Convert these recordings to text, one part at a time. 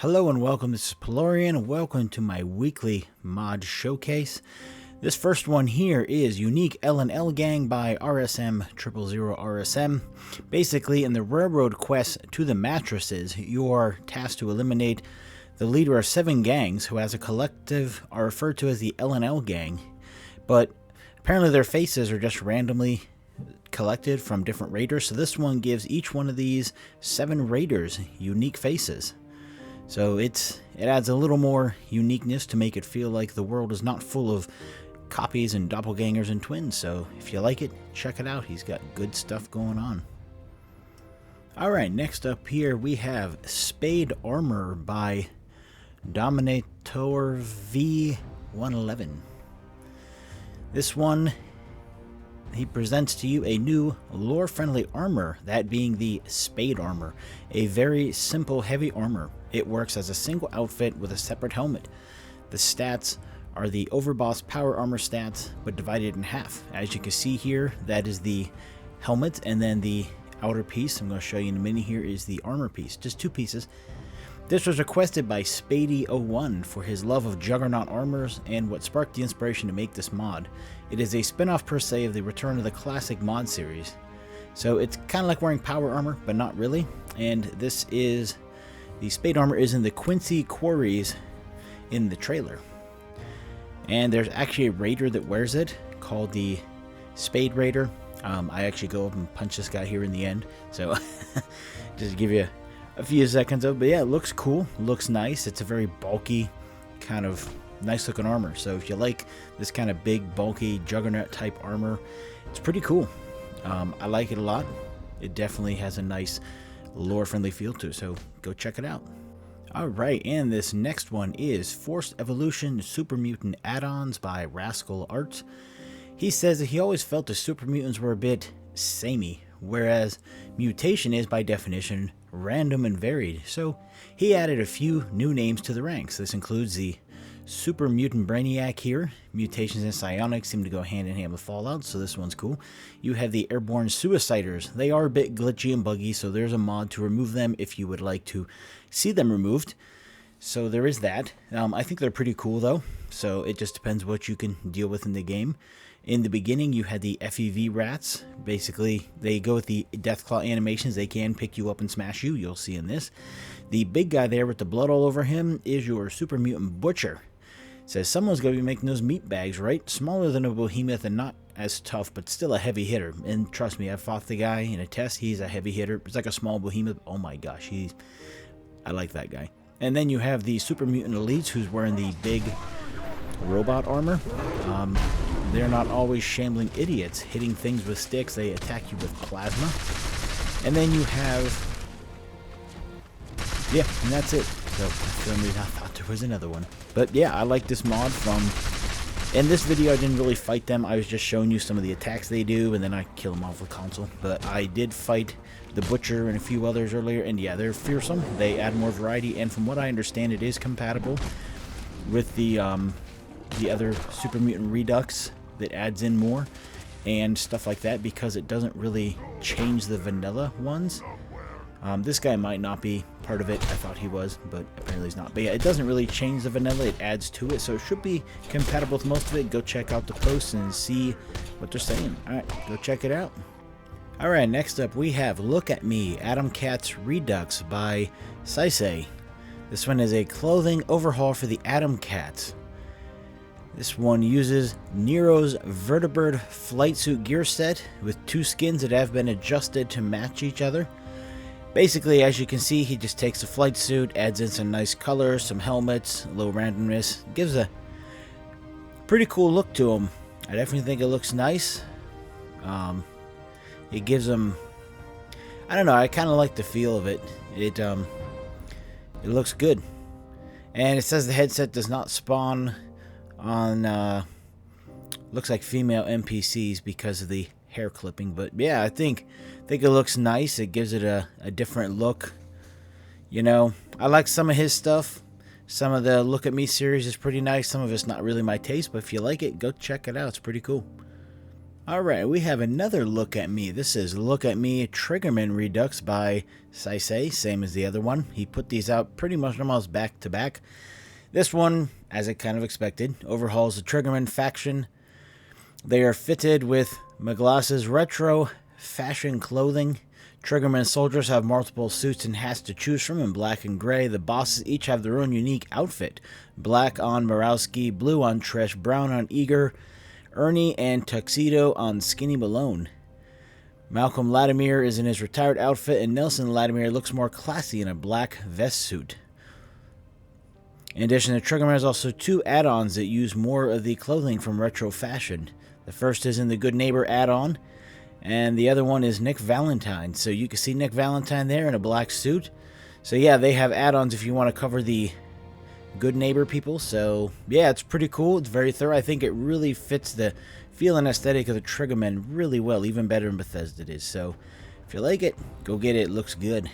Hello and welcome, this is Pelorian. Welcome to my weekly mod showcase. This first one here is Unique L&L Gang by RSM 000 RSM. Basically, in the railroad quest to the mattresses, you are tasked to eliminate the leader of 7 gangs who as a collective are referred to as the L&L Gang. But apparently their faces are just randomly collected from different raiders, so this one gives each one of these 7 raiders unique faces. So it adds a little more uniqueness to make it feel like the world is not full of copies and doppelgangers and twins. So if you like it, check it out. He's got good stuff going on. Alright, next up here we have Spade Armor by Dominator V111. This one, he presents to you a new lore-friendly armor, that being the Spade Armor. A very simple, heavy armor. It works as a single outfit with a separate helmet. The stats are the Overboss Power Armor stats, but divided in half. As you can see here, that is the helmet, and then the outer piece, I'm going to show you in a minute here, is the armor piece. Just 2 pieces. This was requested by Spade01 for his love of Juggernaut armors and what sparked the inspiration to make this mod. It is a spin-off per se of the Return of the Classic mod series. So it's kind of like wearing power armor, but not really. And this is, the Spade Armor is in the Quincy Quarries in the trailer. And there's actually a raider that wears it called the Spade Raider. I actually go up and punch this guy here in the end. So just to give you a few seconds of, but yeah, it looks cool, looks nice. It's a very bulky, kind of nice looking armor. So if you like this kind of big, bulky Juggernaut type armor, it's pretty cool. I like it a lot. It definitely has a nice lore friendly feel to it, so go check it out. Alright, and this next one is Forced Evolution Super Mutant Addons by Rascal Art. He says that he always felt the super mutants were a bit samey, whereas mutation is by definition random and varied, so he added a few new names to the ranks. This includes the Super Mutant Brainiac here. Mutations and psionics seem to go hand in hand with Fallout, so this one's cool. You have the Airborne Suiciders. They are a bit glitchy and buggy, so there's a mod to remove them if you would like to see them removed. So there is that. I think they're pretty cool though, so it just depends what you can deal with in the game. In the beginning, you had the FEV rats. Basically, they go with the Deathclaw animations. They can pick you up and smash you. You'll see in this. The big guy there with the blood all over him is your Super Mutant Butcher. It says someone's going to be making those meat bags, right? Smaller than a behemoth and not as tough, but still a heavy hitter. And trust me, I fought the guy in a test. He's a heavy hitter. It's like a small behemoth. Oh my gosh, I like that guy. And then you have the Super Mutant Elites, who's wearing the big robot armor. They're not always shambling idiots, hitting things with sticks. They attack you with plasma. And then you have, yeah, and that's it. So for some reason I thought there was another one. But yeah, I like this mod from, in this video I didn't really fight them. I was just showing you some of the attacks they do, and then I kill them off with console. But I did fight the Butcher and a few others earlier, and yeah, they're fearsome. They add more variety, and from what I understand, it is compatible with the other Super Mutant Redux that adds in more and stuff like that, because it doesn't really change the vanilla ones. This guy might not be part of it. I thought he was, but apparently he's not. But yeah, it doesn't really change the vanilla. It adds to it, so it should be compatible with most of it. Go check out the posts and see what they're saying. Alright, go check it out. Alright, next up we have Look at Me, Atom Cat's Redux by Saisei. This one is a clothing overhaul for the Atom Cats. This one uses Nero's Vertibird flight suit gear set with 2 skins that have been adjusted to match each other. Basically, as you can see, he just takes the flight suit, adds in some nice colors, some helmets, a little randomness. Gives a pretty cool look to him. I definitely think it looks nice. It gives him, I don't know, I kind of like the feel of it. It looks good. And it says the headset does not spawn on looks like female NPCs because of the hair clipping, but yeah, I think it looks nice. It gives it a different look. You know, I like some of his stuff. Some of the Look at Me series is pretty nice. Some of it's not really my taste, but if you like it, go check it out. It's pretty cool. Alright, we have another Look at Me. This is Look at Me Triggermen Redux by Saisei, same as the other one. He put these out pretty much almost back to back. This one, as I kind of expected, overhauls the Triggermen faction. They are fitted with Maglass's retro fashion clothing. Triggermen soldiers have multiple suits and hats to choose from in black and gray. The bosses each have their own unique outfit. Black on Morawski, blue on Trish, brown on Eager, Ernie, and tuxedo on Skinny Malone. Malcolm Latimer is in his retired outfit, and Nelson Latimer looks more classy in a black vest suit. In addition to Triggermen, there's also two add-ons that use more of the clothing from retro fashion. The first is in the Good Neighbor add-on, and the other one is Nick Valentine. So you can see Nick Valentine there in a black suit. So yeah, they have add-ons if you want to cover the Good Neighbor people. So yeah, it's pretty cool. It's very thorough. I think it really fits the feel and aesthetic of the Triggermen really well, even better than Bethesda did. So if you like it, go get it. It looks good.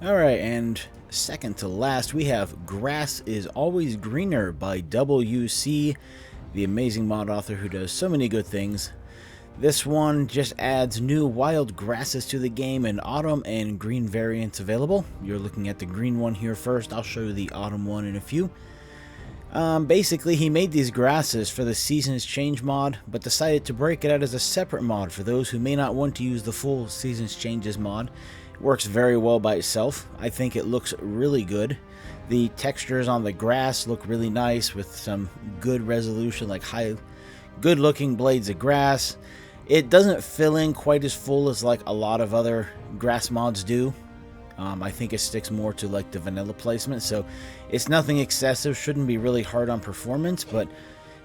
Alright, and second to last, we have Grass is Always Greener by WC, the amazing mod author who does so many good things. This one just adds new wild grasses to the game, and autumn and green variants available. You're looking at the green one here first. I'll show you the autumn one in a few. Basically, he made these grasses for the Seasons Change mod, but decided to break it out as a separate mod for those who may not want to use the full Seasons Changes mod. It works very well by itself. I think it looks really good. The textures on the grass look really nice with some good resolution, like good looking blades of grass. It doesn't fill in quite as full as like a lot of other grass mods do. I think it sticks more to like the vanilla placement, so it's nothing excessive, shouldn't be really hard on performance, but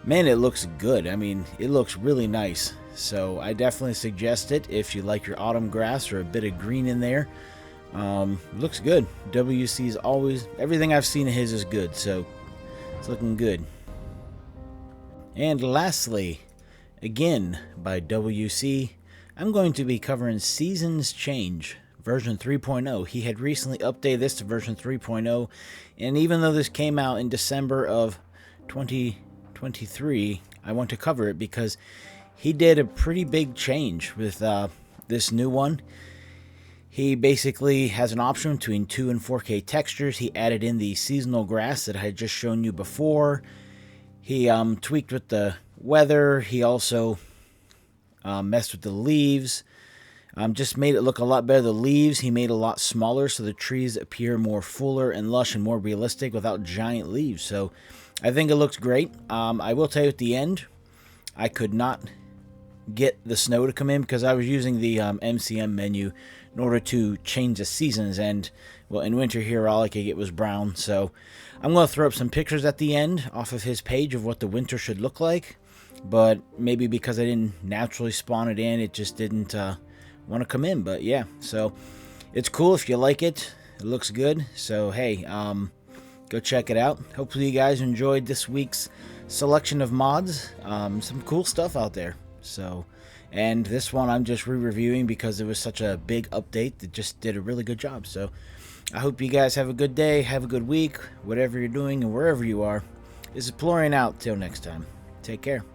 man, it looks good. I mean, it looks really nice, so I definitely suggest it if you like your autumn grass or a bit of green in there. Looks good. WC's always, everything I've seen of his is good, so it's looking good. And lastly, again by WC, I'm going to be covering Seasons Change version 3.0. He had recently updated this to version 3.0, and even though this came out in December of 2023, I want to cover it because he did a pretty big change with this new one. He basically has an option between 2 and 4K textures. He added in the seasonal grass that I had just shown you before. He tweaked with the weather. He also messed with the leaves. Just made it look a lot better. The leaves he made a lot smaller so the trees appear more fuller and lush and more realistic without giant leaves. So I think it looks great. I will tell you at the end, I could not get the snow to come in because I was using the MCM menu in order to change the seasons, and well, in winter here all I could get was brown. So I'm going to throw up some pictures at the end off of his page of what the winter should look like, but maybe because I didn't naturally spawn it in, it just didn't want to come in. But yeah, so it's cool if you like it. It looks good. So hey, go check it out. Hopefully you guys enjoyed this week's selection of mods. Some cool stuff out there. So, and this one I'm just re-reviewing because it was such a big update that just did a really good job. So I hope you guys have a good day, have a good week, whatever you're doing and wherever you are. This is Plorian out. Till next time. Take care.